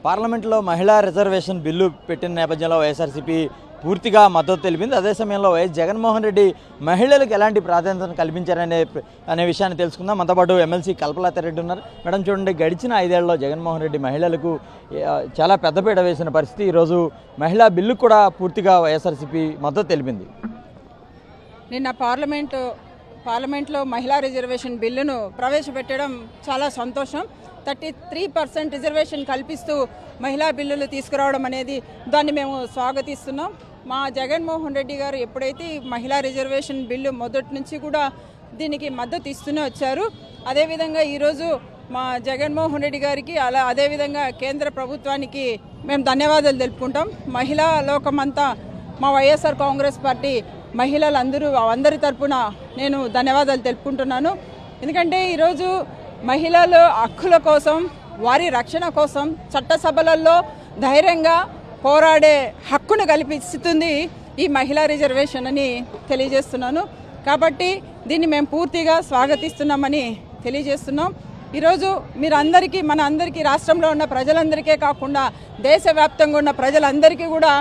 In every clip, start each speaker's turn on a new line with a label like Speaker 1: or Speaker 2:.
Speaker 1: పార్లమెంట్లో మహిళా reservation bill పెట్టిన నేపథ్యంలో వైఎస్ఆర్సీపీ పూర్తిగా మద్దతు తెలిపింది. అదే సమయంలో వైఎస్ జగన్మోహన్ రెడ్డి మహిళలకు ఎలాంటి ప్రాధాన్యతను కల్పించారనే విషయాన్ని తెలుసుకుందాం. మనతో పాటు ఎమ్మెల్సీ కల్పలతారెడ్డి ఉన్నారు. మేడం చూడండి, గడిచిన 5 ఏళ్లలో జగన్మోహన్ రెడ్డి మహిళలకు చాలా పెద్దపీట వేసిన పరిస్థితి. ఈరోజు మహిళా బిల్లు కూడా పూర్తిగా వైఎస్ఆర్సీపీ మద్దతు తెలిపింది.
Speaker 2: నిన్న పార్లమెంట్లో మహిళా రిజర్వేషన్ బిల్లును ప్రవేశపెట్టడం చాలా సంతోషం. 33% రిజర్వేషన్ కల్పిస్తూ మహిళా బిల్లులు తీసుకురావడం అనేది దాన్ని మేము స్వాగతిస్తున్నాం. మా జగన్మోహన్ రెడ్డి గారు ఎప్పుడైతే మహిళా రిజర్వేషన్ బిల్లు మొదటి నుంచి కూడా దీనికి మద్దతు ఇస్తూనే వచ్చారు. అదేవిధంగా ఈరోజు మా జగన్మోహన్ రెడ్డి గారికి అదేవిధంగా కేంద్ర ప్రభుత్వానికి మేము ధన్యవాదాలు తెలుపుకుంటాం. మహిళా లోకమంతా మా వైఎస్ఆర్ కాంగ్రెస్ పార్టీ అందరి తరపున నేను ధన్యవాదాలు తెలుపుకుంటున్నాను. ఎందుకంటే ఈరోజు మహిళల హక్కుల కోసం, వారి రక్షణ కోసం చట్టసభలలో ధైర్యంగా పోరాడే హక్కును కల్పిస్తుంది ఈ మహిళా రిజర్వేషన్ అని తెలియజేస్తున్నాను. కాబట్టి దీన్ని మేము పూర్తిగా స్వాగతిస్తున్నామని తెలియజేస్తున్నాం. ఈరోజు మన అందరికీ రాష్ట్రంలో ఉన్న ప్రజలందరికీ కాకుండా దేశవ్యాప్తంగా ఉన్న ప్రజలందరికీ కూడా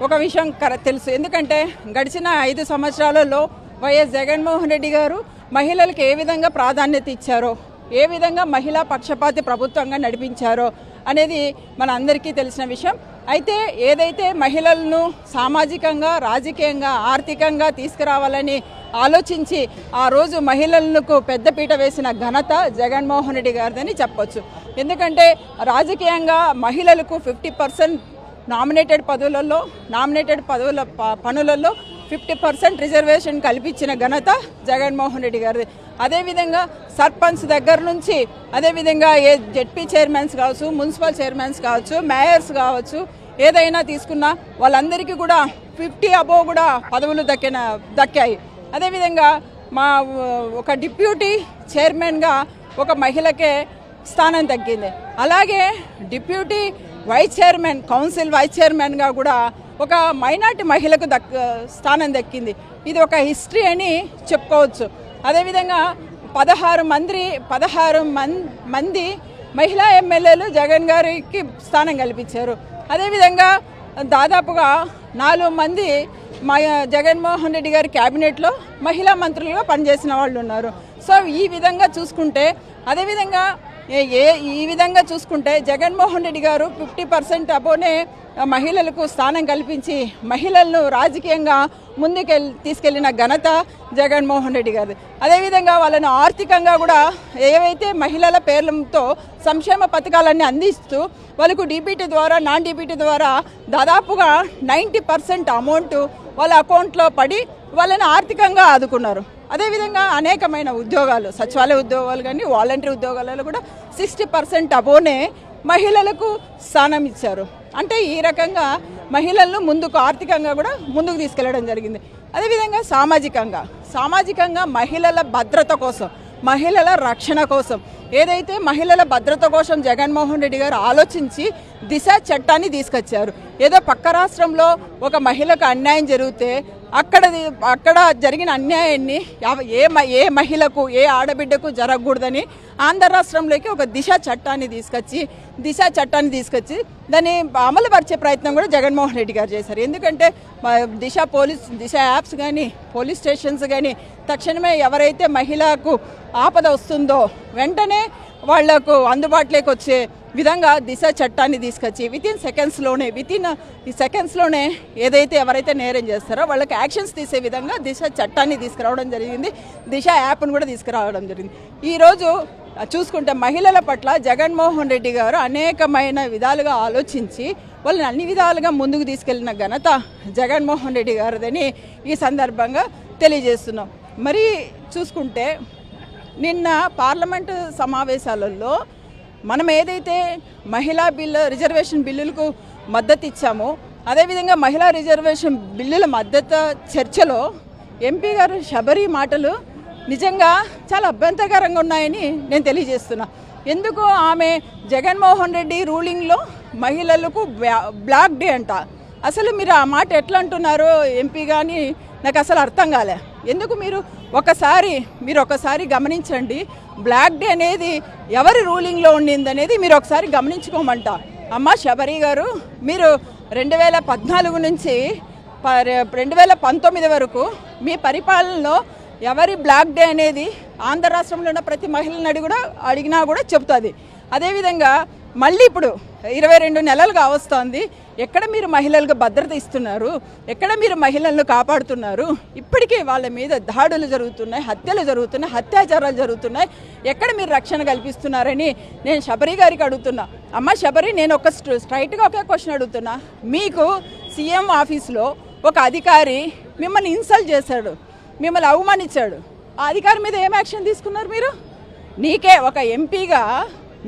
Speaker 2: ఒక విషయం తెలుసు. ఎందుకంటే గడిచిన 5 సంవత్సరాలలో వైఎస్ జగన్మోహన్ రెడ్డి గారు మహిళలకు ఏ విధంగా ప్రాధాన్యత ఇచ్చారో, ఏ విధంగా మహిళా పక్షపాతి ప్రభుత్వంగా నడిపించారో అనేది మన అందరికీ తెలిసిన విషయం. అయితే ఏదైతే మహిళలను సామాజికంగా, రాజకీయంగా, ఆర్థికంగా తీసుకురావాలని ఆలోచించి ఆ రోజు మహిళలకు పెద్దపీట వేసిన ఘనత జగన్మోహన్ రెడ్డి గారిదని చెప్పొచ్చు. ఎందుకంటే రాజకీయంగా మహిళలకు 50% నామినేటెడ్ పనులలో 50% రిజర్వేషన్ కల్పించిన ఘనత జగన్మోహన్ రెడ్డి గారిది. అదేవిధంగా సర్పంచ్ దగ్గర నుంచి, అదేవిధంగా జెడ్పీ చైర్మన్స్ కావచ్చు, మున్సిపల్ చైర్మన్స్ కావచ్చు, మేయర్స్ కావచ్చు, ఏదైనా తీసుకున్నా వాళ్ళందరికీ కూడా 50 అబోవ్ కూడా పదవులు దక్కాయి. అదేవిధంగా మా ఒక డిప్యూటీ చైర్మన్గా ఒక మహిళకే స్థానం దక్కింది. అలాగే డిప్యూటీ కౌన్సిల్ వైస్ చైర్మన్గా కూడా ఒక మైనార్టీ మహిళకు స్థానం దక్కింది. ఇది ఒక హిస్టరీ అని చెప్పుకోవచ్చు. అదేవిధంగా 16 మంది మహిళా ఎమ్మెల్యేలు జగన్ గారికి స్థానం కల్పించారు. అదేవిధంగా దాదాపుగా 4 మంది జగన్మోహన్ రెడ్డి గారి క్యాబినెట్లో మహిళా మంత్రులుగా పనిచేసిన వాళ్ళు ఉన్నారు. సో ఈ విధంగా చూసుకుంటే జగన్మోహన్ రెడ్డి గారు 50% అబోనే మహిళలకు స్థానం కల్పించి మహిళలను రాజకీయంగా తీసుకెళ్లిన ఘనత జగన్మోహన్ రెడ్డి గారు. అదేవిధంగా వాళ్ళను ఆర్థికంగా కూడా ఏవైతే మహిళల పేర్లతో సంక్షేమ పథకాలన్నీ అందిస్తూ వాళ్ళకు డీబీటీ ద్వారా, నాన్ డీబీటీ ద్వారా దాదాపుగా 90% అమౌంట్ వాళ్ళ అకౌంట్లో పడి వాళ్ళని ఆర్థికంగా ఆదుకున్నారు. అదేవిధంగా అనేకమైన ఉద్యోగాలు, సచివాలయ ఉద్యోగాలు కానీ వాలంటరీ ఉద్యోగాలలో కూడా 60% అబోనే మహిళలకు స్థానం ఇచ్చారు. అంటే ఈ రకంగా మహిళలను ఆర్థికంగా కూడా ముందుకు తీసుకెళ్లడం జరిగింది. అదేవిధంగా సామాజికంగా మహిళల భద్రత కోసం, మహిళల రక్షణ కోసం, ఏదైతే మహిళల భద్రత కోసం జగన్మోహన్ రెడ్డి గారు ఆలోచించి దిశ చట్టాన్ని తీసుకొచ్చారు. ఏదో పక్క రాష్ట్రంలో ఒక మహిళకు అన్యాయం జరిగితే అక్కడ జరిగిన అన్యాయాన్ని ఏ మహిళకు, ఏ ఆడబిడ్డకు జరగకూడదని ఆంధ్ర రాష్ట్రంలోకి ఒక దిశ చట్టాన్ని తీసుకొచ్చి దాన్ని అమలుపరిచే ప్రయత్నం కూడా జగన్మోహన్ రెడ్డి గారు చేశారు. ఎందుకంటే దిశ యాప్స్ కానీ, పోలీస్ స్టేషన్స్ కానీ తక్షణమే ఎవరైతే మహిళకు ఆపద వస్తుందో వెంటనే వాళ్లకు అందుబాటులోకి వచ్చే విధంగా దిశ చట్టాన్ని తీసుకొచ్చి వితిన్ సెకండ్స్లోనే ఏదైతే ఎవరైతే నేరం చేస్తారో వాళ్ళకి యాక్షన్స్ తీసే విధంగా దిశ చట్టాన్ని తీసుకురావడం జరిగింది. దిశ యాప్ను కూడా తీసుకురావడం జరిగింది. ఈరోజు చూసుకుంటే మహిళల పట్ల జగన్మోహన్ రెడ్డి గారు అనేకమైన విధాలుగా ఆలోచించి వాళ్ళని అన్ని విధాలుగా ముందుకు తీసుకెళ్లిన ఘనత జగన్మోహన్ రెడ్డి గారిదని ఈ సందర్భంగా తెలియజేస్తున్నాం. మరి చూసుకుంటే నిన్న పార్లమెంటు సమావేశాలలో మనం ఏదైతే రిజర్వేషన్ బిల్లులకు మద్దతు ఇచ్చామో, అదేవిధంగా మహిళా రిజర్వేషన్ బిల్లుల మద్దతు చర్చలో ఎంపీ గారు శబరి మాటలు నిజంగా చాలా అభ్యంతరకరంగా ఉన్నాయని నేను తెలియజేస్తున్నా. ఎందుకు ఆమె జగన్మోహన్ రెడ్డి రూలింగ్లో మహిళలకు బ్లాక్ డే అంట. అసలు మీరు ఆ మాట ఎట్లా అంటున్నారో ఎంపీ కానీ నాకు అసలు అర్థం కాలే. ఎందుకు మీరు ఒకసారి గమనించండి. బ్లాక్ డే అనేది ఎవరి రూలింగ్లో ఉండింది అనేది మీరు ఒకసారి గమనించుకోమంట. అమ్మ శబరి గారు, మీరు 2014 నుంచి 2019 వరకు మీ పరిపాలనలో ఎవరి బ్లాక్ డే అనేది ఆంధ్ర రాష్ట్రంలో ఉన్న ప్రతి మహిళని అడిగినా కూడా చెప్తుంది. అదేవిధంగా మళ్ళీ ఇప్పుడు 22 నెలలుగా వస్తుంది. ఎక్కడ మీరు మహిళలకు భద్రత ఇస్తున్నారు? ఎక్కడ మీరు మహిళలను కాపాడుతున్నారు? ఇప్పటికీ వాళ్ళ మీద దాడులు జరుగుతున్నాయి, హత్యలు జరుగుతున్నాయి, అత్యాచారాలు జరుగుతున్నాయి. ఎక్కడ మీరు రక్షణ కల్పిస్తున్నారని నేను శబరి గారికి అడుగుతున్నా. అమ్మ శబరి, నేను స్ట్రైట్గా ఒకే క్వశ్చన్ అడుగుతున్నా. మీకు సీఎం ఆఫీస్లో ఒక అధికారి మిమ్మల్ని ఇన్సల్ట్ చేశాడు, మిమ్మల్ని అవమానించాడు. ఆ అధికారి మీద ఏం యాక్షన్ తీసుకున్నారు మీరు? నీకే ఒక ఎంపీగా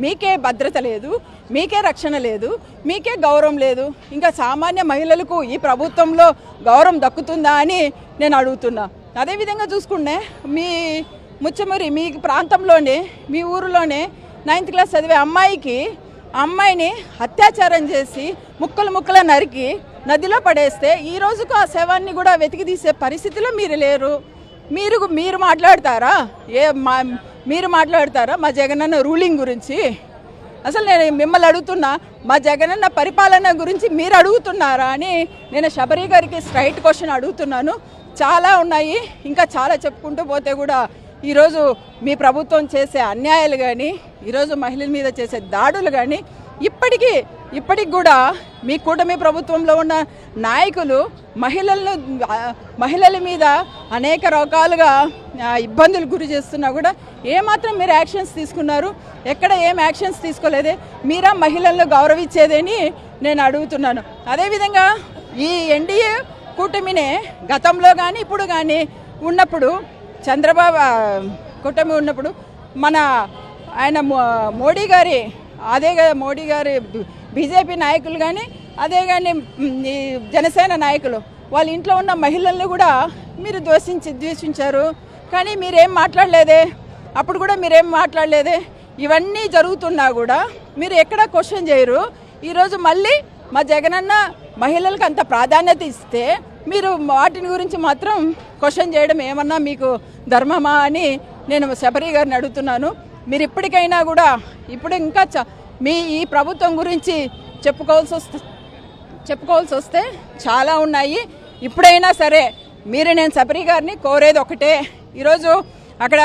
Speaker 2: మీకే భద్రత లేదు, మీకే రక్షణ లేదు, మీకే గౌరవం లేదు. ఇంకా సామాన్య మహిళలకు ఈ ప్రభుత్వంలో గౌరవం దక్కుతుందా అని నేను అడుగుతున్నా. అదేవిధంగా చూసుకుంటే మీ ముచ్చమూరి మీ ప్రాంతంలోనే, మీ ఊరిలోనే 9th క్లాస్ చదివే అమ్మాయిని అత్యాచారం చేసి ముక్కలు నరికి నదిలో పడేస్తే ఈ రోజుకు ఆ శవాన్ని కూడా వెతికి తీసే పరిస్థితిలో మీరు లేరు. మీరు మాట్లాడతారా? మీరు మాట్లాడతారా మా జగనన్న రూలింగ్ గురించి? అసలు నేను మిమ్మల్ని అడుగుతున్నా, మా జగనన్న పరిపాలన గురించి మీరు అడుగుతున్నారా అని నేను శబరి గారికి స్ట్రైట్ క్వశ్చన్ అడుగుతున్నాను. చాలా ఉన్నాయి, ఇంకా చాలా చెప్పుకుంటూ పోతే కూడా ఈరోజు మీ ప్రభుత్వం చేసే అన్యాయాలు కానీ, ఈరోజు మహిళల మీద చేసే దాడులు కానీ ఇప్పటికి కూడా మీ కూటమి ప్రభుత్వంలో ఉన్న నాయకులు మహిళల మీద అనేక రకాలుగా ఇబ్బందులు గురి చేస్తున్నా కూడా ఏమాత్రం మీరు యాక్షన్స్ తీసుకున్నారు? ఎక్కడ ఏం యాక్షన్స్ తీసుకోలేదే. మీరా మహిళలను గౌరవించేదని నేను అడుగుతున్నాను. అదేవిధంగా ఈ ఎన్డీఏ కూటమినే గతంలో కానీ ఇప్పుడు కానీ ఉన్నప్పుడు, చంద్రబాబు కూటమి ఉన్నప్పుడు ఆయన మోడీ గారి బీజేపీ నాయకులు కానీ, అదే కానీ ఈ జనసేన నాయకులు వాళ్ళ ఇంట్లో ఉన్న మహిళలను కూడా మీరు ద్వేషించారు. కానీ మీరేం మాట్లాడలేదే, అప్పుడు కూడా మీరేం మాట్లాడలేదే. ఇవన్నీ జరుగుతున్నా కూడా మీరు ఎక్కడ క్వశ్చన్ చేయరు. ఈరోజు మళ్ళీ మా జగనన్న మహిళలకు అంత ప్రాధాన్యత ఇస్తే మీరు వాటిని గురించి మాత్రం క్వశ్చన్ చేయడం ఏమన్నా మీకు ధర్మమా అని నేను శబరి గారిని అడుగుతున్నాను. మీరు ఇప్పటికైనా కూడా ఇప్పుడు ఇంకా మీ ఈ ప్రభుత్వం గురించి చెప్పుకోవాల్సి వస్తే చాలా ఉన్నాయి. ఇప్పుడైనా సరే నేను శబరి గారిని కోరేది ఒకటే. ఈరోజు అక్కడ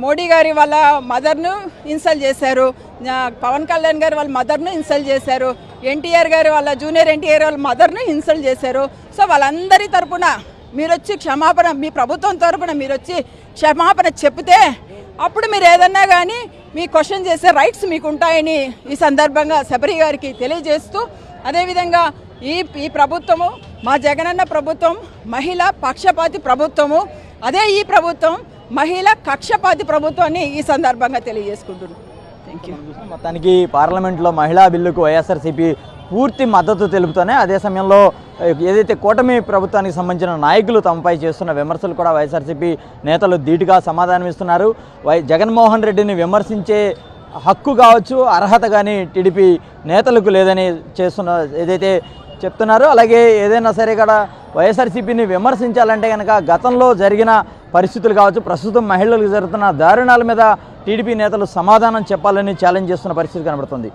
Speaker 2: మోడీ గారి వాళ్ళ మదర్ను ఇన్సల్ట్ చేశారు, పవన్ కళ్యాణ్ గారి వాళ్ళ మదర్ను ఇన్సల్ట్ చేశారు, ఎన్టీఆర్ గారి వాళ్ళ జూనియర్ ఎన్టీఆర్ వాళ్ళ మదర్ను ఇన్సల్ట్ చేశారు. సో వాళ్ళందరి తరపున మీరు వచ్చి క్షమాపణ, మీ ప్రభుత్వం తరపున మీరు వచ్చి క్షమాపణ చెప్తే అప్పుడు మీరు ఏదన్నా కానీ మీ క్వశ్చన్ చేసే రైట్స్ మీకు ఉంటాయని ఈ సందర్భంగా శబరి గారికి తెలియజేస్తూ, అదేవిధంగా ఈ ప్రభుత్వము మా జగనన్న ప్రభుత్వం మహిళా పక్షపాతి ప్రభుత్వము, అదే ఈ ప్రభుత్వం మహిళా కక్షపాతి ప్రభుత్వాన్ని ఈ సందర్భంగా తెలియజేసుకుంటున్నాను. Thank you.
Speaker 1: మొత్తానికి పార్లమెంట్లో మహిళా బిల్లుకు వైఎస్ఆర్సీపీ పూర్తి మద్దతు తెలుపుతూనే అదే సమయంలో ఏదైతే కూటమి ప్రభుత్వానికి సంబంధించిన నాయకులు తమపై చేస్తున్న విమర్శలు కూడా వైఎస్ఆర్సీపీ నేతలు ధీటుగా సమాధానమిస్తున్నారు. జగన్మోహన్ రెడ్డిని విమర్శించే హక్కు కావచ్చు, అర్హత కానీ టీడీపీ నేతలకు లేదని ఏదైతే చెప్తున్నారు. అలాగే ఏదైనా సరే కూడా వైఎస్ఆర్సీపీని విమర్శించాలంటే కనుక గతంలో జరిగిన పరిస్థితులు కావచ్చు, ప్రస్తుతం మహిళలకు జరుగుతున్న దారుణాల మీద టీడీపీ నేతలు సమాధానం చెప్పాలని ఛాలెంజ్ చేస్తున్న పరిస్థితి కనబడుతుంది.